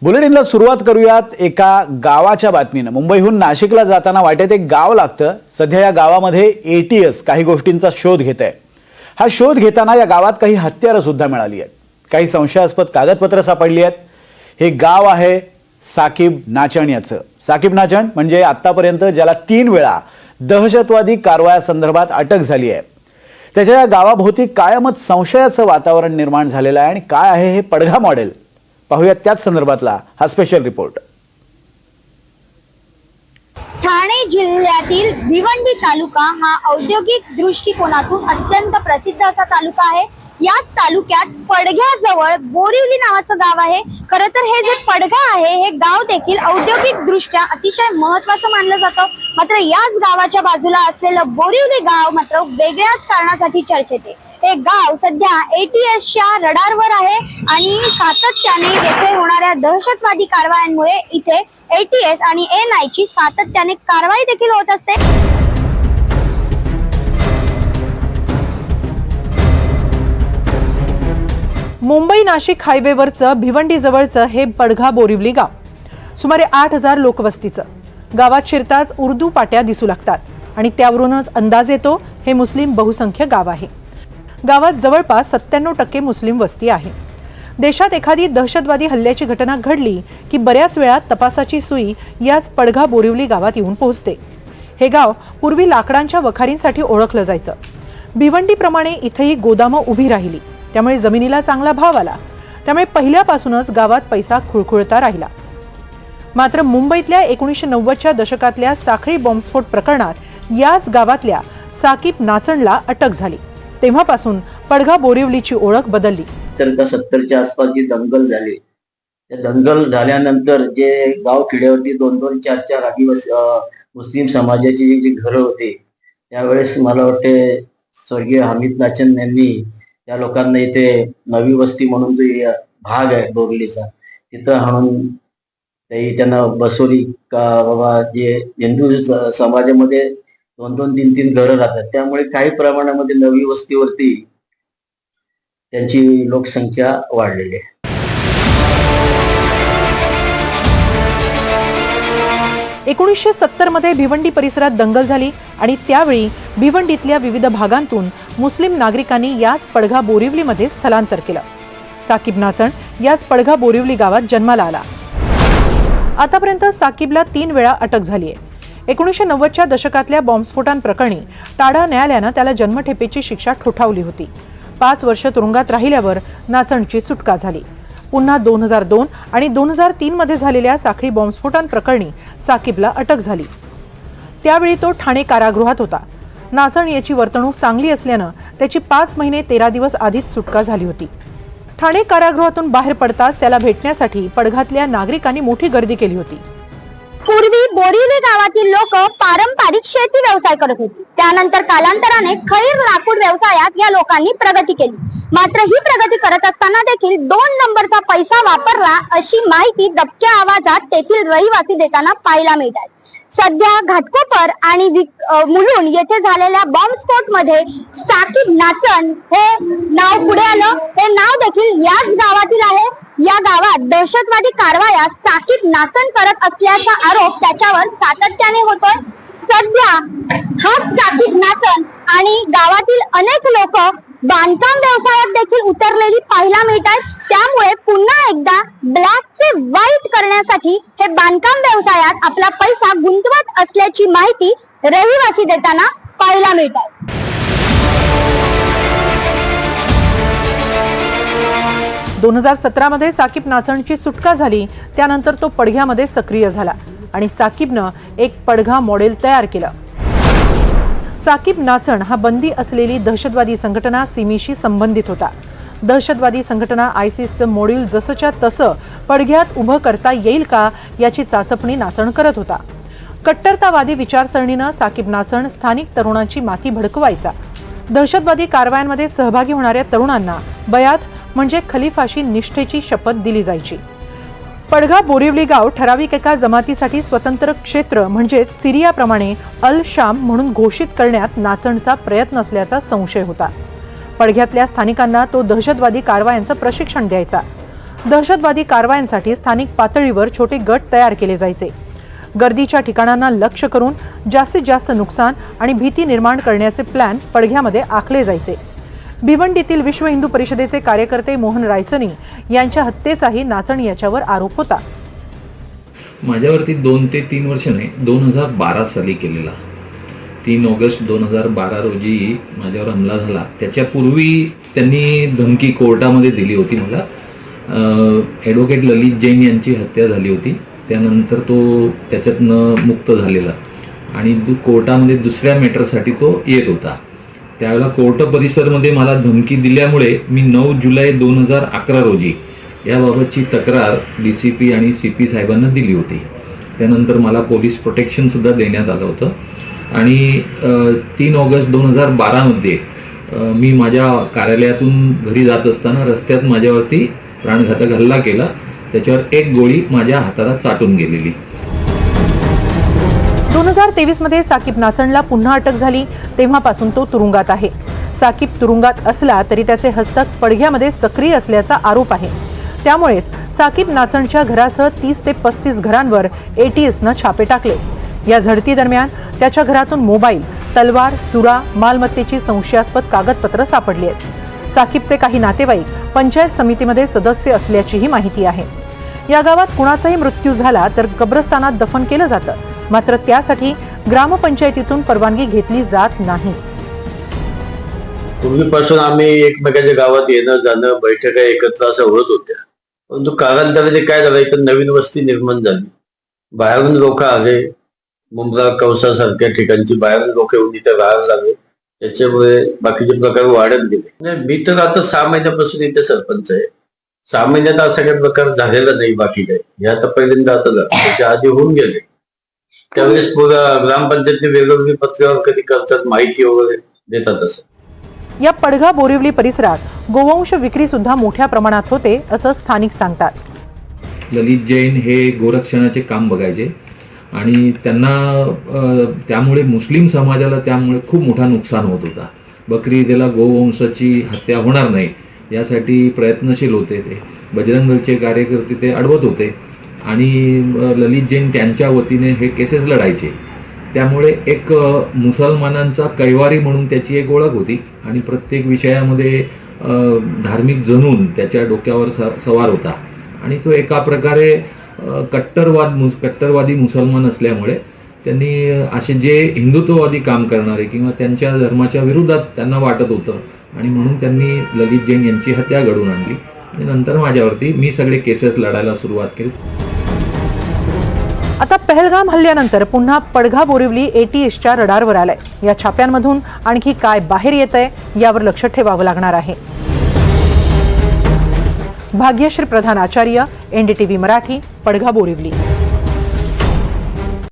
बुलेटिनला सुरुवात करूयात एका गावाच्या बातमीनं। मुंबईहून नाशिकला जाताना वाटेत एक गाव लागतं। सध्या या गावामध्ये एटीएस काही गोष्टींचा शोध घेत आहे। हा शोध घेताना या गावात काही हत्यारं सुद्धा मिळाली आहेत, काही संशयास्पद कागदपत्र सापडली आहेत। हे गाव आहे साकीब नाचण याचं। साकीब नाचण म्हणजे आतापर्यंत ज्याला 3 वेळा दहशतवादी कारवायासंदर्भात अटक झाली आहे। त्याच्या या गावाभोवती कायमच संशयाचं वातावरण निर्माण झालेलं आहे। आणि काय आहे हे पडघा मॉडेल, पाहूयात त्याच संदर्भातला हा स्पेशल रिपोर्ट। ठाणे जिल्ह्यातील भिवंडी तालुका हा औद्योगिक दृष्टिकोनातून अत्यंत प्रसिद्ध असा तालुका आहे। याच तालुक्यात पडघ्याजवळ बोरिवली नावाचं गाव आहे। खरं तर हे जे पडघा आहे हे गाव देखील औद्योगिक दृष्ट्या अतिशय महत्त्वाचं मानलं जातं। मात्र याच गावाच्या बाजूला असलेलं बोरिवली गाव मात्र वेगळ्याच कारणासाठी चर्चेत आहे। हे गाव सध्या एटीएसच्या रडारवर आहे आणि सातत्याने येथे होणाऱ्या दहशतवादी कारवायांमुळे इथे एटीएस आणि NI ची सातत्याने कारवाई देखील होत असते। मुंबई नाशिक हायवेवरचं भिवंडी जवळचं हे पडघा बोरिवली गाव सुमारे 8000 लोकवस्तीचं। गावात शिरताच उर्दू पाट्या दिसू लागतात आणि त्यावरूनच अंदाज येतो हे मुस्लिम बहुसंख्य गाव आहे। गावात जवळपास 97% मुस्लिम वस्ती आहे। देशात एखादी दहशतवादी हल्ल्याची घटना घडली की बऱ्याच वेळा तपासाची सुई याच पडघा बोरिवली गावात येऊन पोहोचते। हे गाव पूर्वी लाकडांच्या वखारींसाठी ओळखलं जायचं। भिवंडीप्रमाणे इथेही गोदामं उभी राहिली, त्यामुळे जमिनीला चांगला भाव आला। त्यामुळे पहिल्यापासूनच गावात पैसा खुळखुळता राहिला। मात्र मुंबईतल्या 1990च्या दशकातल्या साखळी बॉम्बस्फोट प्रकरणात याच गावातल्या साकीब नाचणला अटक झाली। तेव्हापासून पडघा बोरिवलीची ओळख बदलली। तर 70च्या आसपास जी दंगल झाली, त्या दंगल झाल्यानंतर जे गाव खेड्यावरती 2-2, 4-4 आदिवासी मुस्लिम समाजाची जी घरं होती, त्यावेळेस मला वाटते स्वर्गीय हमीद नाचण यांनी त्या लोकांना इथे नवी वस्ती म्हणून जो भाग आहे बोरिवलीचा, तिथं आणून त्यांना बसवली का बाबा जे हिंदू समाजामध्ये 2-2, 3-3 घरं राहतात, त्यामुळे काही प्रमाणामध्ये नवी वस्तीवरती त्यांची लोकसंख्या वाढलेली आहे। एकोणीसशे 70 मध्ये भिवंडी परिसरात दंगल झाली आणि त्यावेळी भिवंडीतल्या विविध भागांतून मुस्लिम नागरिकांनी याच पडघा बोरिवलीमध्ये स्थलांतर केलं। साकीब नाचण याच पडघा बोरिवली गावात जन्माला आला। आतापर्यंत साकीबला 3 वेळा अटक झाली आहे। 1990च्या दशकातल्या बॉम्बस्फोटांप्रकरणी टाडा न्यायालयानं त्याला जन्मठेपेची शिक्षा ठोठावली होती। 5 वर्ष तुरुंगात राहिल्यावर नाचणची सुटका झाली। पुन्हा 2002 आणि 2003 मध्ये झालेल्या साखळी बॉम्बस्फोटांप्रकरणी साकीबला अटक झाली। त्यावेळी तो ठाणे कारागृहात होता। नाचण याची वर्तणूक चांगली असल्यानं त्याची 5 महिने 13 दिवस आधीच सुटका झाली होती। ठाणे कारागृहातून बाहेर पडताच त्याला भेटण्यासाठी पडघातल्या नागरिकांनी मोठी गर्दी केली होती। पूर्वी बोरिवली गावातील लोक पारंपरिक शेती व्यवसाय करत होते। त्यानंतर कालांतराने खैर लाकूड व्यवसायात या लोकांनी प्रगती केली। मात्र ही प्रगती करत असताना देखील 2 नंबरचा पैसा वापरला अशी माहिती दबक्या आवाजात तेथील रहिवासी देताना पाहायला मिळतात। सध्या घाटकोपर आणि मुलुंड येथे झालेल्या बॉम्बस्फोट मध्ये साकीब नाचण हे नाव पुढे आलं। हे नाव देखील याच गावातील आहे। या गावात दहशतवादी कारवाया साकीब नाचण करत असल्याचा आरोप त्याच्यावर सातत्याने होतोय। सध्या हा साकीब नाचण आणि गावातील अनेक लोक बांधकाम व्यवसायात देखील उतरलेली पाहायला मिळतात। त्यामुळे पुन्हा एकदा ब्लॅकचे व्हाईट करण्यासाठी हे बांधकाम व्यवसायात आपला पैसा गुंतवत असल्याची माहिती रहिवासी देताना पाहायला मिळतात। 2017 मध्ये साकीब नाचणची सुटका झाली। त्यानंतर तो पडघ्यामध्ये सक्रिय झाला आणि साकीबनं एक पडघा मॉडेल तयार केलं। साकीब नाचण हा बंदी असलेली दहशतवादी संघटना सिमीशी संबंधित होता। दहशतवादी संघटना ISISचं मॉड्यूल जसंच्या तसं पडघ्यात उभं करता येईल का याची चाचपणी नाचण करत होता। कट्टरतावादी विचारसरणीनं साकीब नाचण स्थानिक तरुणांची माथी भडकवायचा। दहशतवादी कारवायांमध्ये सहभागी होणाऱ्या तरुणांना बयात म्हणजे खलिफाशी निष्ठेची शपथ दिली जायची। पडघा बोरिवली गाव ठराविक एका जमातीसाठी स्वतंत्र क्षेत्र म्हणजेच सिरियाप्रमाणे अल शाम म्हणून घोषित करण्यात नाचणचा प्रयत्न असल्याचा संशय होता। पडघ्यातल्या स्थानिकांना तो दहशतवादी कारवायांचं प्रशिक्षण द्यायचा। दहशतवादी कारवायांसाठी स्थानिक पातळीवर छोटे गट तयार केले जायचे. गर्दीच्या ठिकाणांना लक्ष्य करून जास्तीत जास्त नुकसान आणि भीती निर्माण करण्याचे प्लॅन पडघ्यामध्ये आखले जायचे. भिवंडीतील विश्व हिंदू परिषदेचे कार्यकर्ते मोहन रायसनी यांच्या हत्येचाही नाचण याच्यावर आरोप होता. माझ्यावरती 2 ते 3 वर्ष नाही, 2012 साली केलेला. 3 ऑगस्ट 2012 रोजी माझ्यावर हमला झाला. त्याच्यापूर्वी त्यांनी धमकी कोर्टामध्ये दिली होती मला. ॲडव्होकेट ललित जैन यांची हत्या झाली होती. त्यानंतर तो त्याच्यातनं मुक्त झालेला आणि कोर्टामध्ये दुसऱ्या मॅटरसाठी तो येत होता. त्यावेळेला कोर्ट परिसरमध्ये मला धमकी दिल्यामुळे मी 9 जुलै 2011 रोजी याबाबतची तक्रार DCP आणि CP साहेबांना दिली होती. त्यानंतर मला पोलीस प्रोटेक्शनसुद्धा देण्यात आलं होतं आणि 3 ऑगस्ट 2012मध्ये मी माझ्या कार्यालयातून घरी जात असताना रस्त्यात माझ्यावरती प्राणघातक हल्ला केला. त्याच्यावर एक गोळी माझ्या हाताला चाटून गेलेली. 2023 मध्ये साकीब नाचणला पुन्हा अटक झाली. तेव्हापासून तो तुरुंगात आहे. साकीब तुरुंगात असला तरी त्याचे हस्तक पडघ्यामध्ये सक्रिय असल्याचा आरोप आहे. त्यामुळेच साकीब नाचणच्या घरासह 30 ते 35 घरांवर ATSनं छापे टाकले. या झडती दरम्यान त्याच्या घरातून मोबाईल, तलवार, सुरा, मालमत्तेची संशयास्पद कागदपत्र सापडली आहेत. साकीबचे काही नातेवाईक पंचायत समितीमध्ये सदस्य असल्याचीही माहिती आहे. या गावात कुणाचाही मृत्यू झाला तर कब्रस्तानात दफन केलं जातं, मात्र त्यासाठी ग्रामपंचायतीतून परवानगी घेतली जात नाही. पूर्वीपासून आम्ही एकमेकाच्या गावात येणं जाणं, बैठका एकत्र असं होत होत्या. परंतु कालांतराने काय झालं, इथं नवीन वस्ती निर्माण झाली. बाहेरून लोक आले, मुंब्रा कौसासारख्या ठिकाणची बाहेरून लोक येऊन इथे राहायला लागले. त्याच्यामुळे बाकीचे प्रकार वाढत गेले. मी तर आता 6 महिन्यापासून इथे सरपंच आहे. 6 महिन्यात असा काही प्रकार झालेला नाही. बाकी काय हे आता पहिल्यांदा आता झालं, त्याच्या आधी होऊन गेले. त्यावेळेस पुरा ग्रामपंचायतने वेगवेगळी पत्रावर कधी करतात, माहिती वगैरे देतात. असं या पडघा बोरिवली परिसरात गोवंश विक्री सुद्धा मोठ्या प्रमाणात होते असं स्थानिक सांगतात. ललित जैन हे गोरक्षणाचे काम बघायचे आणि त्यांना त्यामुळे मुस्लिम समाजाला त्यामुळे खूप मोठा नुकसान होत होता. बकरी ईदेला गोवंशाची हत्या होणार नाही यासाठी प्रयत्नशील होते. ते बजरंग दलचे कार्यकर्ते ते अडवत होते आणि ललित जैन त्यांच्या वतीने हे केसेस लढायचे. त्यामुळे एक मुसलमानांचा कैवारी म्हणून त्याची एक ओळख होती आणि प्रत्येक विषयामध्ये धार्मिक जनून त्याच्या डोक्यावर सवार होता आणि तो एका प्रकारे कट्टरवादी मुसलमान असल्यामुळे त्यांनी असे जे हिंदुत्ववादी काम करणारे किंवा त्यांच्या धर्माच्या विरोधात त्यांना वाटत होतं आणि म्हणून त्यांनी ललित जैन यांची हत्या घडवून आणली आणि नंतर माझ्यावरती मी सगळे केसेस लढायला सुरुवात केली. आता पहलगाम हल्ल्यानंतर पुन्हा पडघा बोरिवली ATSच्या रडारवर आलाय. या छाप्यांमधून आणखी काय बाहेर येतंय यावर लक्ष ठेवावं लागणार आहे. भाग्यश्री प्रधान आचार्य, NDTV मराठी, पडघा बोरिवली.